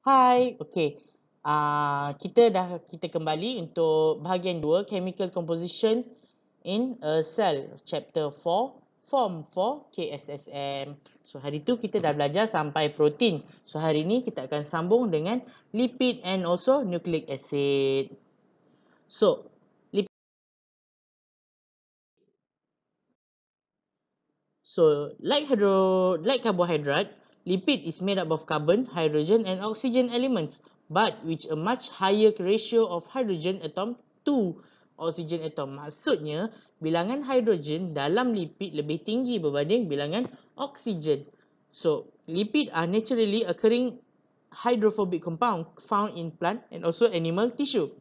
Hai, okey. Kita kembali untuk bahagian 2, Chemical Composition in a Cell, Chapter 4, Form 4, KSSM. So, hari tu kita dah belajar sampai protein. So, hari ni kita akan sambung dengan lipid and also nucleic acid. So, like carbohydrate, lipid is made up of carbon, hydrogen and oxygen elements, but with a much higher ratio of hydrogen atom to oxygen atom. Maksudnya, bilangan hidrogen dalam lipid lebih tinggi berbanding bilangan oksigen. So, lipid are naturally occurring hydrophobic compound found in plant and also animal tissue.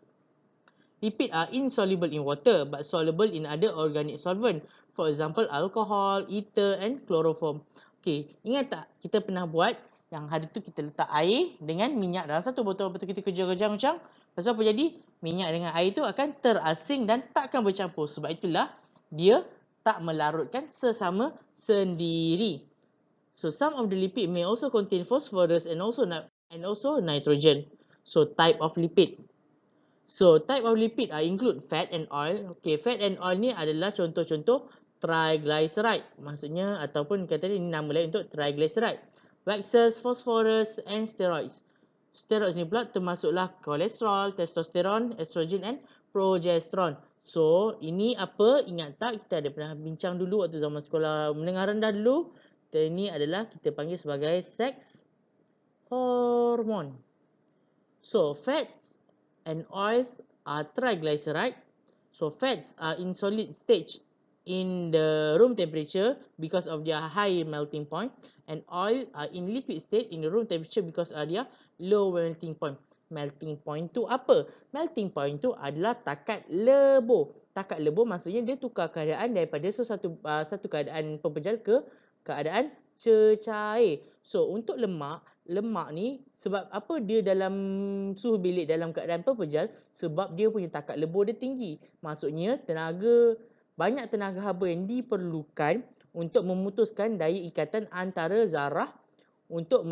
Lipids are insoluble in water but soluble in other organic solvent. For example, alcohol, ether and chloroform. Okey, ingat tak kita pernah buat yang hari tu kita letak air dengan minyak dalam satu botol. Lepas tu kita kejar-kejar macam. Lepas tu apa jadi? Minyak dengan air tu akan terasing dan takkan bercampur. Sebab itulah dia tak melarutkan sesama sendiri. So some of the lipid may also contain phosphorus and also nitrogen. So type of lipid. So, type of lipid include fat and oil. Okay, fat and oil ni adalah contoh-contoh triglyceride. Maksudnya, ataupun kata ni nama lain untuk triglyceride. Waxes, phosphorus and steroids. Steroids ni pula termasuklah kolesterol, testosteron, estrogen and progesterone. So, ini apa? Ingat tak kita ada pernah bincang dulu waktu zaman sekolah menengah rendah dulu. Ini adalah kita panggil sebagai sex hormone. So, fats and oils are triglyceride. So fats are in solid stage in the room temperature because of their high melting point, and oil are in liquid state in the room temperature because of their low melting point. Melting point tu apa? Melting point tu adalah takat lebur. Takat lebur maksudnya dia tukar keadaan daripada satu keadaan pepejal ke keadaan cecair. So untuk lemak ni sebab apa dia dalam suhu bilik dalam keadaan pepejal? Sebab dia punya takat lebur dia tinggi. Maksudnya banyak tenaga haba yang diperlukan untuk memutuskan daya ikatan antara zarah untuk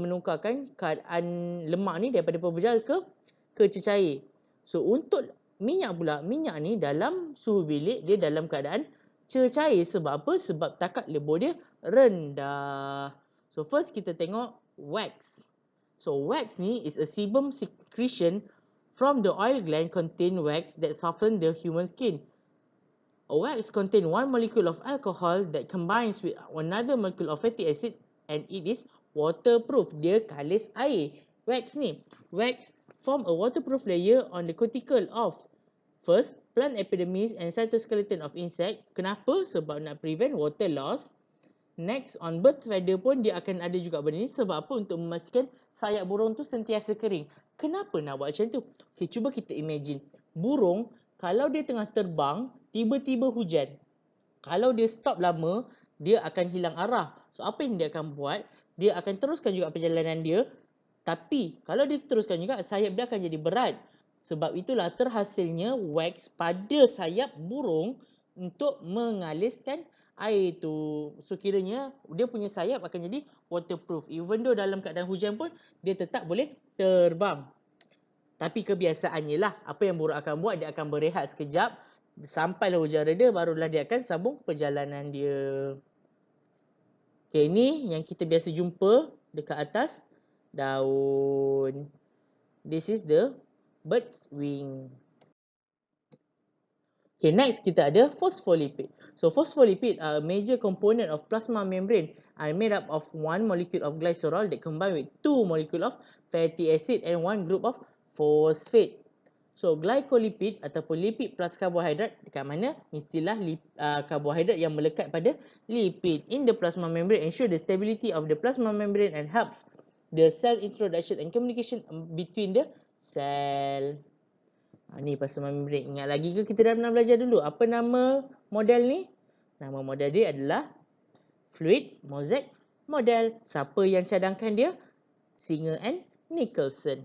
menukarkan keadaan lemak ni daripada pepejal ke cecair. So untuk minyak pula, minyak ni dalam suhu bilik dia dalam keadaan cecair. Sebab apa? Sebab takat lebur dia rendah. So first kita tengok wax. So wax ni is a sebum secretion from the oil gland contain wax that soften the human skin. A wax contain one molecule of alcohol that combines with another molecule of fatty acid and it is waterproof. Dia kalis air. Wax ni. Wax form a waterproof layer on the cuticle of first plant epidermis and cytoskeleton of insect. Kenapa? Sebab nak prevent water loss. Next, on bird feather pun dia akan ada juga benda ni. Sebab apa? Untuk memastikan sayap burung tu sentiasa kering. Kenapa nak buat macam tu? Okay, cuba kita imagine. Burung, kalau dia tengah terbang, tiba-tiba hujan. Kalau dia stop lama, dia akan hilang arah. So, apa yang dia akan buat? Dia akan teruskan juga perjalanan dia. Tapi, kalau dia teruskan juga, sayap dia akan jadi berat. Sebab itulah terhasilnya wax pada sayap burung untuk mengaliskan air tu. So kiranya dia punya sayap akan jadi waterproof. Even though dalam keadaan hujan pun dia tetap boleh terbang. Tapi kebiasaannya lah, apa yang burung akan buat, dia akan berehat sekejap. Sampailah hujan reda, barulah dia akan sambung perjalanan dia. Okay, ini yang kita biasa jumpa dekat atas daun. This is the bird's wing. Okay, next kita ada phospholipid. So phospholipid are a major component of plasma membrane, are made up of one molecule of glycerol that combine with two molecule of fatty acid and one group of phosphate. So glycolipid ataupun lipid plus karbohidrat dekat mana? Istilah karbohidrat yang melekat pada lipid in the plasma membrane ensure the stability of the plasma membrane and helps the cell introduction and communication between the cell. Ni plasma membrane. Ingat lagi ke kita dah pernah belajar dulu? Apa nama model ni? Nama model dia adalah fluid mosaic model. Siapa yang cadangkan dia? Singer and Nicholson.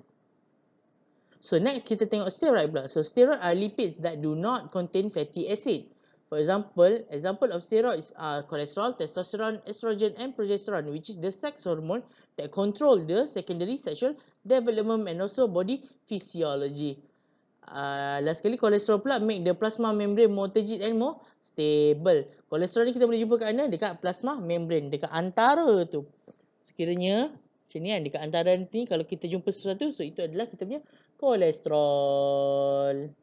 So next kita tengok steroid pula. So steroid are lipids that do not contain fatty acid. For example of steroids are cholesterol, testosterone, estrogen, and progesterone, which is the sex hormone that control the secondary sexual development and also body physiology. Last sekali, kolesterol pula make the plasma membrane more turgid and more stable. Kolesterol ni kita boleh jumpa kat mana? Dekat plasma membrane, dekat antara tu. Sekiranya macam ni kan, dekat antara ni kalau kita jumpa sesuatu, so itu adalah kita punya kolesterol.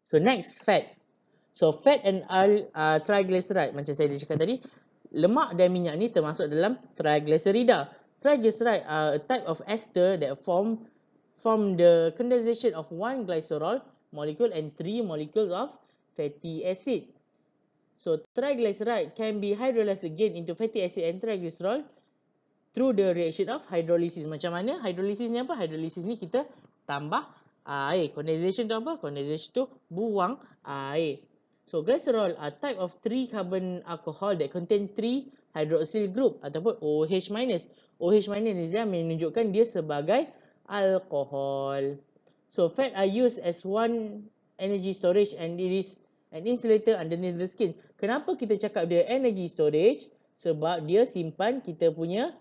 So next, fat. So fat and triglyceride, macam saya dah cakap tadi, lemak dan minyak ni termasuk dalam triglycerida. Triglyceride are a type of ester that form the condensation of one glycerol molecule and 3 molecules of fatty acid. So triglyceride can be hydrolyzed again into fatty acid and triglycerol through the reaction of hydrolysis. Macam mana? Hydrolysis ni apa? Hydrolysis ni kita tambah air. Condensation tu apa? Condensation tu buang air. So glycerol are type of 3 carbon alcohol that contain 3 hydroxyl group ataupun OH-. OH- ni dia menunjukkan dia sebagai alkohol. So fat are used as one energy storage and it is an insulator underneath the skin. Kenapa kita cakap dia energy storage? Sebab dia simpan kita punya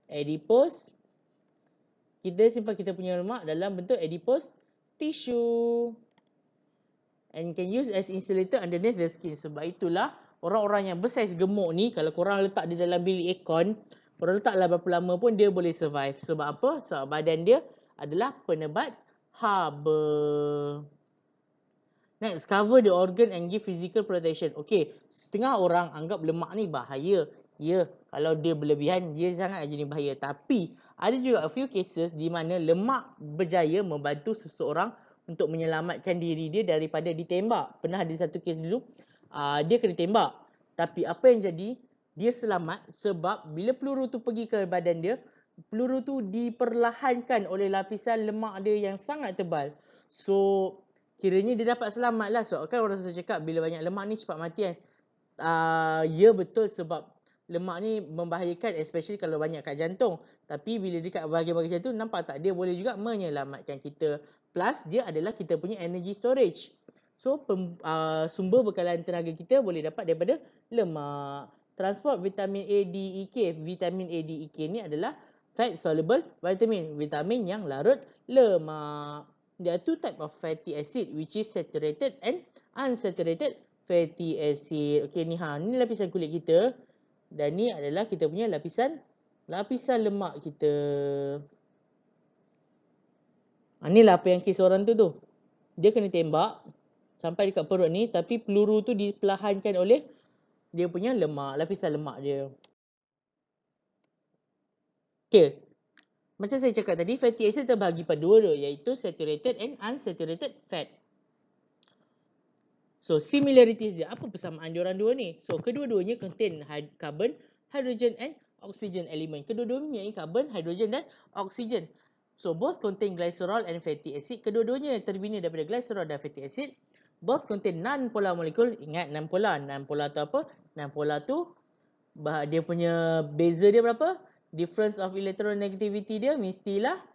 adipose. Kita simpan kita punya lemak dalam bentuk adipose tissue. And can use as insulator underneath the skin. Sebab itulah orang-orang yang bersaiz gemuk ni, kalau korang letak dia dalam bilik aircon, korang letaklah berapa lama pun dia boleh survive. Sebab apa? Sebab badan dia adalah penebat haba. Next, cover the organ and give physical protection. Okay, setengah orang anggap lemak ni bahaya. Ya, kalau dia berlebihan, dia sangat jadi bahaya. Tapi, ada juga a few cases di mana lemak berjaya membantu seseorang untuk menyelamatkan diri dia daripada ditembak. Pernah ada satu kes dulu, dia kena tembak. Tapi apa yang jadi? Dia selamat sebab bila peluru tu pergi ke badan dia, peluru tu diperlahankan oleh lapisan lemak dia yang sangat tebal. So, kiranya dia dapat selamat lah. So, kan orang selalu cakap bila banyak lemak ni cepat mati kan. Ya betul, sebab lemak ni membahayakan, especially kalau banyak kat jantung. Tapi bila dekat bahagian-bahagian jantung, nampak tak? Dia boleh juga menyelamatkan kita. Plus, dia adalah kita punya energy storage. So, sumber bekalan tenaga kita boleh dapat daripada lemak. Transport vitamin A, D, E, K. Vitamin A, D, E, K ni adalah fat soluble vitamin. Vitamin yang larut lemak. There are two type of fatty acid, which is saturated and unsaturated fatty acid. Okay, ni ni lapisan kulit kita. Dan ni adalah kita punya lapisan lemak kita. Inilah apa yang kes orang tu. Dia kena tembak sampai dekat perut ni, tapi peluru tu diperlahankan oleh dia punya lemak, lapisan lemak dia. Okay. Macam saya cakap tadi, fatty acid terbahagi pada dua, iaitu saturated and unsaturated fat. So, similarities dia. Apa persamaan diorang dua ni? So, kedua-duanya contain carbon, hydrogen and oxygen element. Kedua-duanya mempunyai carbon, hydrogen dan oxygen. So, both contain glycerol and fatty acid. Kedua-duanya terbina daripada glycerol dan fatty acid. Both contain non-polar molecule. Ingat non-polar. Non-polar tu apa? Non-polar tu dia punya beza dia berapa? Difference of electronegativity dia mestilah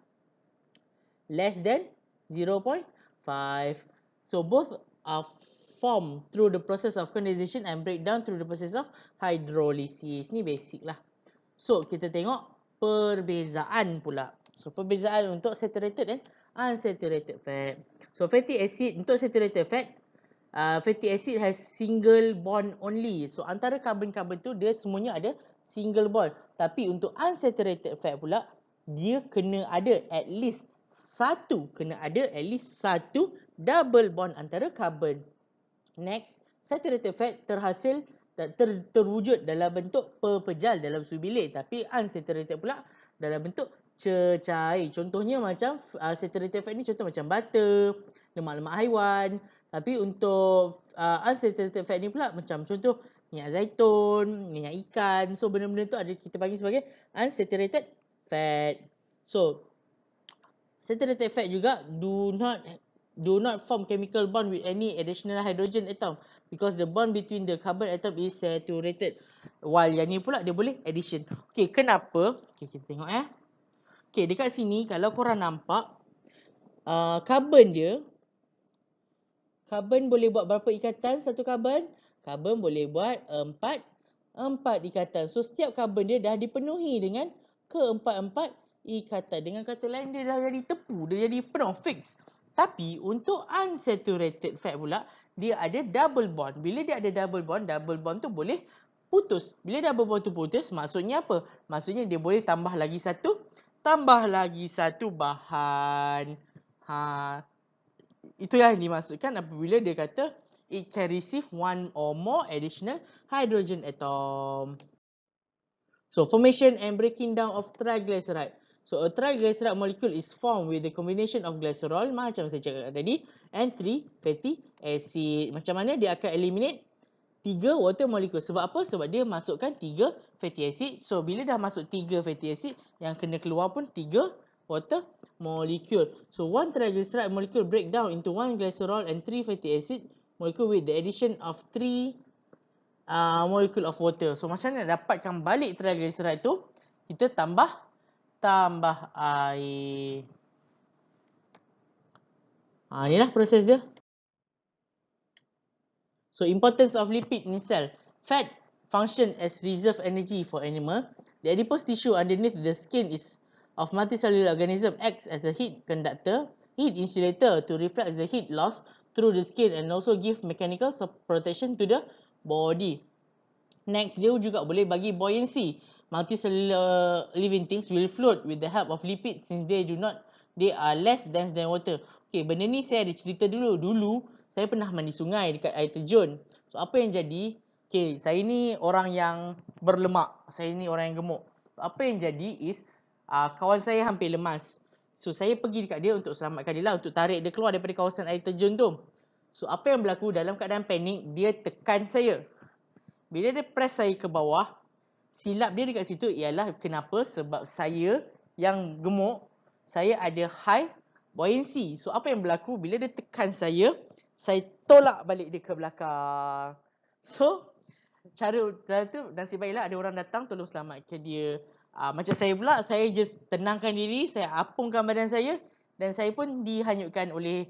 less than 0.5. So, both are formed through the process of condensation and breakdown through the process of hydrolysis. Ni basic lah. So, kita tengok perbezaan pula. So, perbezaan untuk saturated and unsaturated fat. So, fatty acid, untuk saturated fat, fatty acid has single bond only. So, antara carbon-carbon tu, dia semuanya ada single bond. Tapi, untuk unsaturated fat pula, dia kena ada at least satu double bond antara carbon. Next, saturated fat terwujud dalam bentuk pepejal dalam suhu bilik. Tapi unsaturated pula dalam bentuk cecair. Contohnya macam saturated fat ni contoh macam butter, lemak-lemak haiwan. Tapi untuk unsaturated fat ni pula macam contoh minyak zaitun, minyak ikan. So benda-benda tu ada kita panggil sebagai unsaturated fat. So saturated fat juga do not form chemical bond with any additional hydrogen atom because the bond between the carbon atom is saturated. While yang ni pula dia boleh addition. Okay, kenapa? Okay, kita tengok Okay, dekat sini kalau korang nampak carbon dia Karbon boleh buat berapa ikatan satu karbon? Karbon boleh buat 4 ikatan. So, setiap karbon dia dah dipenuhi dengan keempat-empat ikatan. Dengan kata lain, dia dah jadi tepu. Dia jadi penuh, fix. Tapi, untuk unsaturated fat pula, dia ada double bond. Bila dia ada double bond tu boleh putus. Bila double bond tu putus, maksudnya apa? Maksudnya dia boleh tambah lagi satu bahan. Itu yang dimaksudkan apabila dia kata it can receive one or more additional hydrogen atom. So, formation and breaking down of triglyceride. So, a triglyceride molecule is formed with the combination of glycerol, macam saya cakap tadi, and 3 fatty acid. Macam mana dia akan eliminate 3 water molecule. Sebab apa? Sebab dia masukkan 3 fatty acid. So, bila dah masuk 3 fatty acid, yang kena keluar pun 3 water molecule. So, one triglyceride molecule break down into 1 glycerol and 3 fatty acid molecule with the addition of 3 molecule of water. So, macam mana nak dapatkan balik triglyceride tu? Kita tambah air. Inilah proses dia. So, importance of lipid in cell. Fat function as reserve energy for animal. The adipose tissue underneath the skin is of multicellular organism acts as a heat conductor, heat insulator to reflect the heat loss through the skin and also give mechanical protection to the body. Next, dia juga boleh bagi buoyancy. Multicellular living things will float with the help of lipids since they are less dense than water. Okay, benda ni saya ada cerita dulu. Dulu, saya pernah mandi sungai dekat air terjun. So, apa yang jadi? Okay, saya ni orang yang berlemak. Saya ni orang yang gemuk. So, apa yang jadi is, kawan saya hampir lemas. So, saya pergi dekat dia untuk selamatkan dia lah. Untuk tarik dia keluar daripada kawasan air terjun tu. So, apa yang berlaku? Dalam keadaan panik, dia tekan saya. Bila dia press saya ke bawah, silap dia dekat situ ialah kenapa? Sebab saya yang gemuk, saya ada high buoyancy. So, apa yang berlaku? Bila dia tekan saya tolak balik dia ke belakang. So, cara tu nasib baiklah ada orang datang tolong selamatkan dia. Macam saya pula, saya just tenangkan diri, saya apungkan badan saya dan saya pun dihanyutkan oleh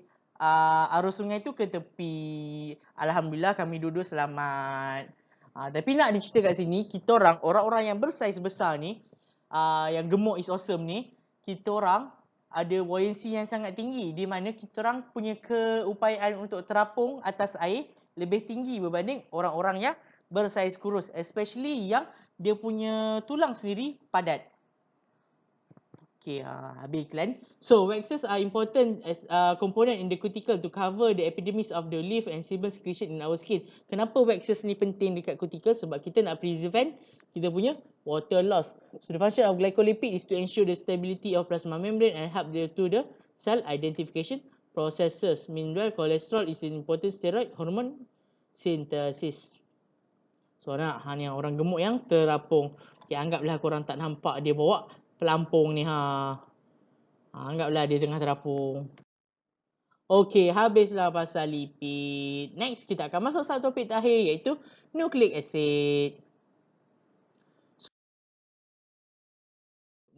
arus sungai tu ke tepi. Alhamdulillah kami dua-dua selamat. Tapi nak dicerita kat sini, kita orang-orang yang bersaiz besar ni, yang gemuk is awesome ni, kita orang ada buoyancy yang sangat tinggi di mana kita orang punya keupayaan untuk terapung atas air lebih tinggi berbanding orang-orang yang bersaiz kurus, especially yang dia punya tulang sendiri padat. Okay, habis iklan. So, waxes are important as a component in the cuticle to cover the epidermis of the leaf and sebum secretion in our skin. Kenapa waxes ni penting dekat cuticle? Sebab kita nak prevent kita punya water loss. So, the function of glycolipid is to ensure the stability of plasma membrane and help to the cell identification processes. Meanwhile, cholesterol is an important steroid hormone synthesis. So, ni orang gemuk yang terapung. Okay, anggaplah korang tak nampak dia bawa pelampung ni. Anggaplah dia tengah terapung. Okay, habislah pasal lipid. Next, kita akan masuk satu topik terakhir iaitu nucleic acid.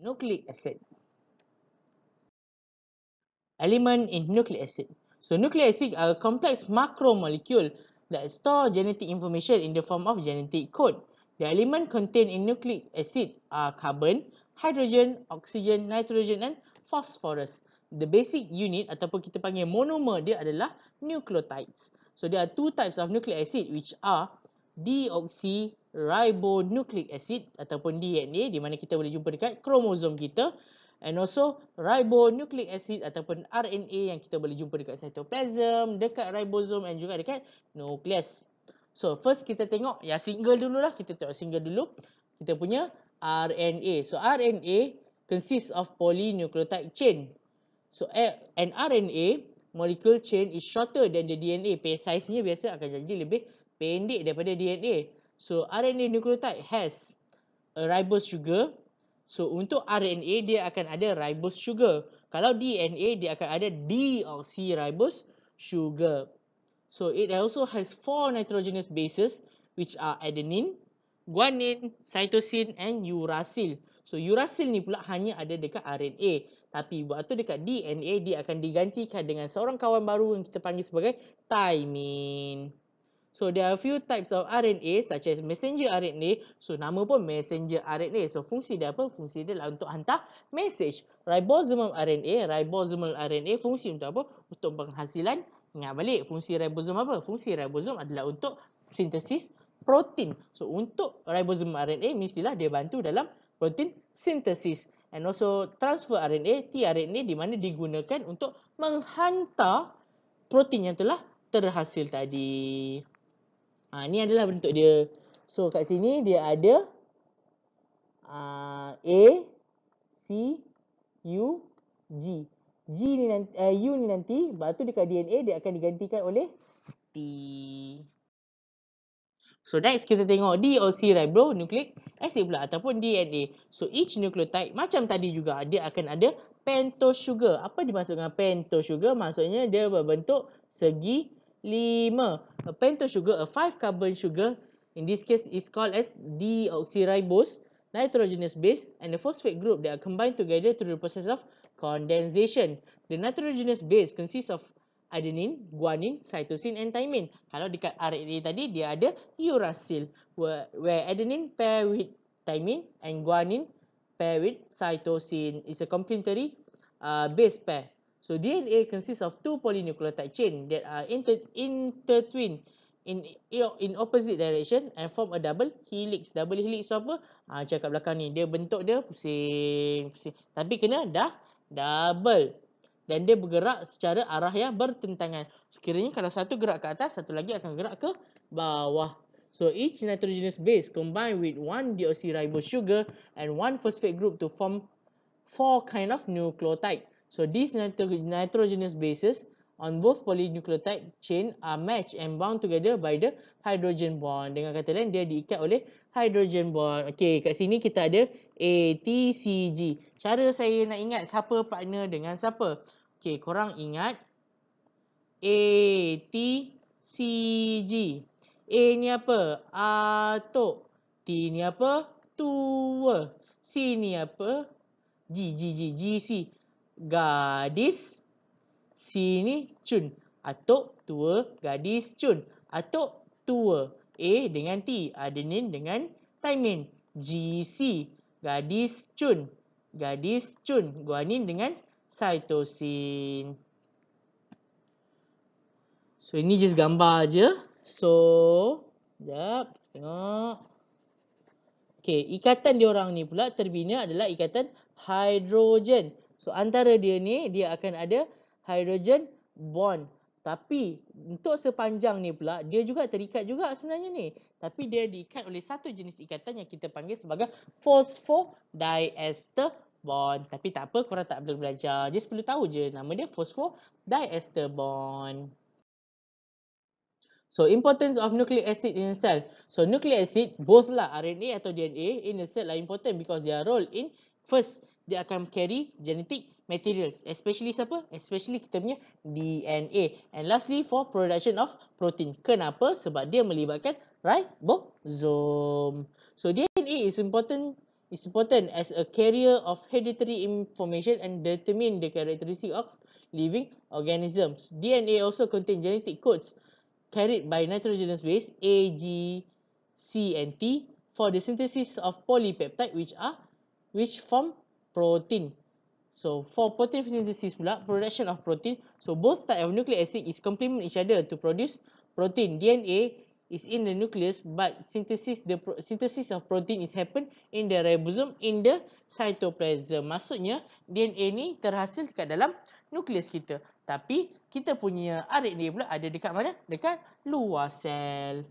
Nucleic acid. Element in nucleic acid. So, nucleic acid are a complex macromolecule that store genetic information in the form of genetic code. The element contained in nucleic acid are carbon, hydrogen, oxygen, nitrogen and phosphorus. The basic unit ataupun kita panggil monomer dia adalah nucleotides. So, there are two types of nucleic acid which are deoxyribonucleic acid ataupun DNA di mana kita boleh jumpa dekat kromosom kita, and also ribonucleic acid ataupun RNA yang kita boleh jumpa dekat cytoplasm, dekat ribosom and juga dekat nukleus. So, first kita tengok yang single dululah. Kita tengok single dulu. Kita punya RNA. So, RNA consists of polynucleotide chain. So, an RNA molecule chain is shorter than the DNA. Size-nya biasa akan jadi lebih pendek daripada DNA. So, RNA nucleotide has a ribose sugar. So, untuk RNA dia akan ada ribose sugar. Kalau DNA dia akan ada deoxyribose sugar. So, it also has 4 nitrogenous bases which are adenine, guanine, cytosine and uracil. So uracil ni pula hanya ada dekat RNA. Tapi waktu dekat DNA dia akan digantikan dengan seorang kawan baru yang kita panggil sebagai thymine. So there are a few types of RNA such as messenger RNA. So nama pun messenger RNA. So fungsi dia apa? Fungsi dia adalah untuk hantar message. Ribosomal RNA fungsi untuk apa? Untuk penghasilan. Ingat balik fungsi ribosom apa? Fungsi ribosom adalah untuk sintesis protein. So untuk ribosomal RNA mestilah dia bantu dalam protein sintesis. And also transfer RNA, tRNA di mana digunakan untuk menghantar protein yang telah terhasil tadi. Ni adalah bentuk dia. So kat sini dia ada A, C, U, G. G ni nanti, U ni nanti, lepas tu dekat DNA dia akan digantikan oleh T. So next kita tengok deoxyribonucleic acid pula ataupun DNA. So each nucleotide macam tadi juga dia akan ada pentose sugar. Apa dimaksud dengan pentose sugar? Maksudnya dia berbentuk segi 5. A pentose sugar, a 5 carbon sugar, in this case is called as deoxyribose, nitrogenous base, and the phosphate group that are combined together through the process of condensation. The nitrogenous base consists of adenine, guanine, cytosine, and thymine. Kalau dekat RNA tadi dia ada uracil, where adenine pair with thymine and guanine pair with cytosine. It's a complementary base pair. So DNA consists of 2 polynucleotide chain that are intertwined in opposite direction and form a double helix. Double helix tu apa? Cakap belakang ni, dia bentuk dia pusing. Tapi kena double. Dan dia bergerak secara arah yang bertentangan. So, kiranya kalau satu gerak ke atas, satu lagi akan gerak ke bawah. So each nitrogenous base combined with 1 deoxyribose sugar and 1 phosphate group to form 4 kind of nucleotide. So these nitrogenous bases on both polynucleotide chain are matched and bound together by the hydrogen bond. Dengan kata lain, dia diikat oleh hydrogen bond. Okey, kat sini kita ada A, T, C, G. Cara saya nak ingat siapa partner dengan siapa. Okey, korang ingat A, T, C, G. A ni apa? Atok. T ni apa? Tua. C ni apa? G, C. Gadis. C ni cun. Atok, tua, gadis, cun. Atok, tua. A dengan T. Adenin dengan thymine. GC. Gadis, cun. Gadis, cun. Guanin dengan cytosine. So ini just gambar je. So, sekejap. Tengok. Okay, ikatan diorang ni pula terbina adalah ikatan hidrogen. So antara dia ni, dia akan ada hydrogen bond. Tapi untuk sepanjang ni pula, dia juga terikat juga sebenarnya ni. Tapi dia diikat oleh satu jenis ikatan yang kita panggil sebagai phosphodiester bond. Tapi tak apa, korang tak perlu belajar. Just perlu tahu je nama dia phosphodiester bond. So importance of nucleic acid in a cell. So nucleic acid, both lah RNA atau DNA in a cell are important because their role in, first, dia akan carry genetic materials. Especially siapa? Especially kita punya DNA. And lastly, for production of protein. Kenapa? Sebab dia melibatkan ribosom. So DNA is important as a carrier of hereditary information and determine the characteristic of living organisms. DNA also contain genetic codes carried by nitrogenous base A, G, C, and T for the synthesis of polypeptide which form protein. So for protein synthesis pula, production of protein. So both type of nucleic acid is complement each other to produce protein. DNA is in the nucleus, but synthesis of protein is happen in the ribosome in the cytoplasm. Maksudnya DNA ni terhasil kat dalam nukleus kita. Tapi kita punya RNA pula ada dekat mana? Dekat luar sel.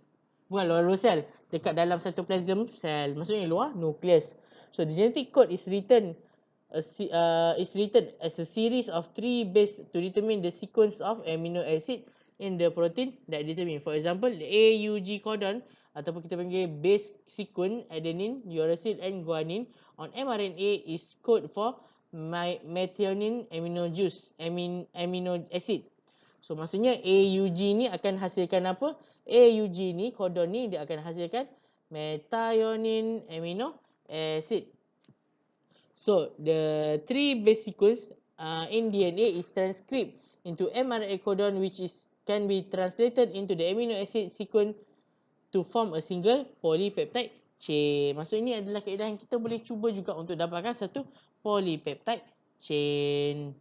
Bukan luar sel, dekat dalam cytoplasm sel. Maksudnya luar nukleus. So the genetic code is written as a series of 3 base to determine the sequence of amino acid in the protein that determine. For example, the AUG codon ataupun kita panggil base sequence adenine, uracil and guanine on mRNA is code for methionine amino acid. So maksudnya AUG ni akan hasilkan apa? AUG ni, kodon ni dia akan hasilkan methionine amino acid. So the 3 base sequence in DNA is transcribed into mRNA codon, which can be translated into the amino acid sequence to form a single polypeptide chain. Maksud ini adalah kaedah yang kita boleh cuba juga untuk dapatkan satu polypeptide chain.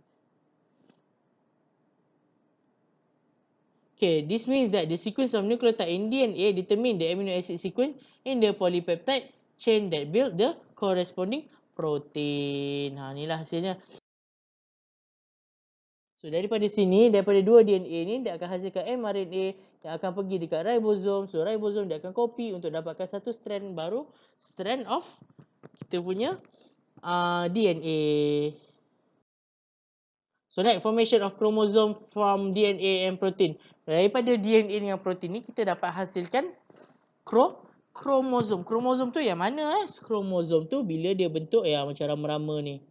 Okay, this means that the sequence of nucleotide in DNA determine the amino acid sequence in the polypeptide chain that build the corresponding protein. Inilah hasilnya. So daripada sini, daripada dua DNA ni dia akan hasilkan mRNA yang akan pergi dekat ribosom. So ribosom dia akan copy untuk dapatkan satu strand baru, strand of kita punya DNA. So right, formation of chromosome from DNA and protein. Daripada DNA dengan protein ni kita dapat hasilkan kromosom. Kromosom tu yang mana Kromosom tu bila dia bentuk macam rama-rama ni.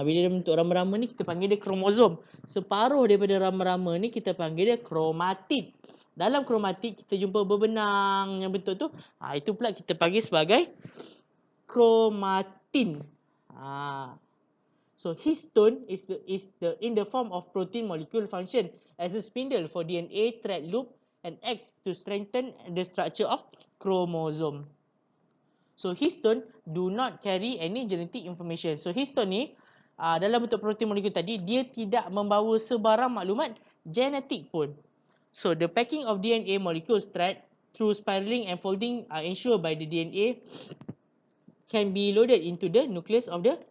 Bila dia bentuk rama-rama ni kita panggil dia kromosom. Separuh daripada rama-rama ni kita panggil dia kromatid. Dalam kromatid kita jumpa berbenang yang bentuk tu. Itu pula kita panggil sebagai kromatin. So histone is in the form of protein molecule function as a spindle for DNA thread loop and acts to strengthen the structure of chromosome. So histone do not carry any genetic information. So histone ni dalam bentuk protein molekul tadi dia tidak membawa sebarang maklumat genetik pun. So the packing of DNA molecules thread through spiraling and folding are ensured by the DNA can be loaded into the nucleus of the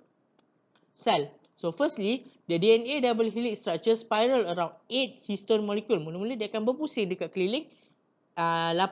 cell. So firstly, the DNA double helix structure spiral around 8 histone molecule. Mula-mula dia akan berpusing dekat keliling 8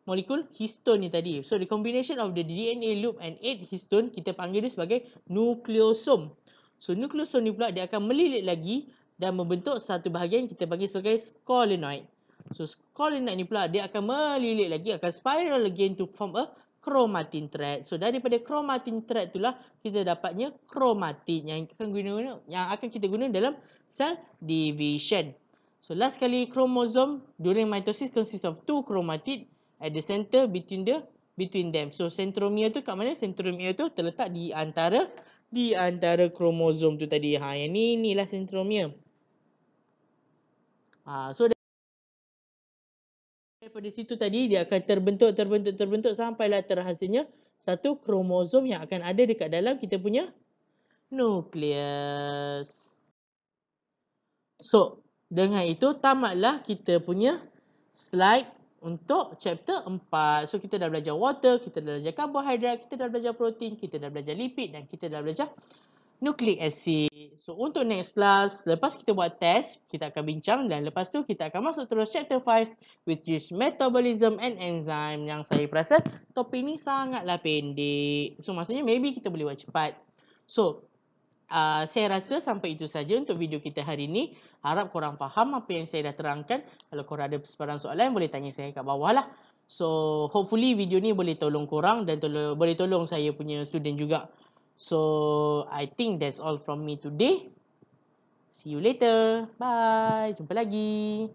molekul histone ni tadi. So the combination of the DNA loop and 8 histone kita panggil dia sebagai nukleosom. So nukleosom ni pula dia akan melilit lagi dan membentuk satu bahagian kita panggil sebagai scolenoid. So scolenoid ni pula dia akan melilit lagi, akan spiral again to form a chromatin thread. So daripada chromatin thread itulah kita dapatnya chromatid yang akan kita guna dalam cell division. So last kali chromosome during mitosis consists of 2 chromatid at the center between them. So centromere tu kat mana? Centromere tu terletak di antara kromosom tu tadi. Yang inilah centromere. So daripada situ tadi dia akan terbentuk sampailah terhasilnya satu kromosom yang akan ada dekat dalam kita punya nukleus. So dengan itu tamatlah kita punya slide untuk chapter 4. So kita dah belajar water, kita dah belajar karbohidrat, kita dah belajar protein, kita dah belajar lipid dan kita dah belajar nucleic acid. So untuk next class, lepas kita buat test, kita akan bincang dan lepas tu kita akan masuk terus chapter 5 which is metabolism and enzyme, yang saya perasan topik ni sangatlah pendek. So maksudnya maybe kita boleh buat cepat. So saya rasa sampai itu saja untuk video kita hari ini. Harap korang faham apa yang saya dah terangkan. Kalau korang ada sebarang soalan boleh tanya saya kat bawah lah. So hopefully video ni boleh tolong korang dan boleh tolong saya punya student juga. So I think that's all from me today. See you later. Bye. Jumpa lagi.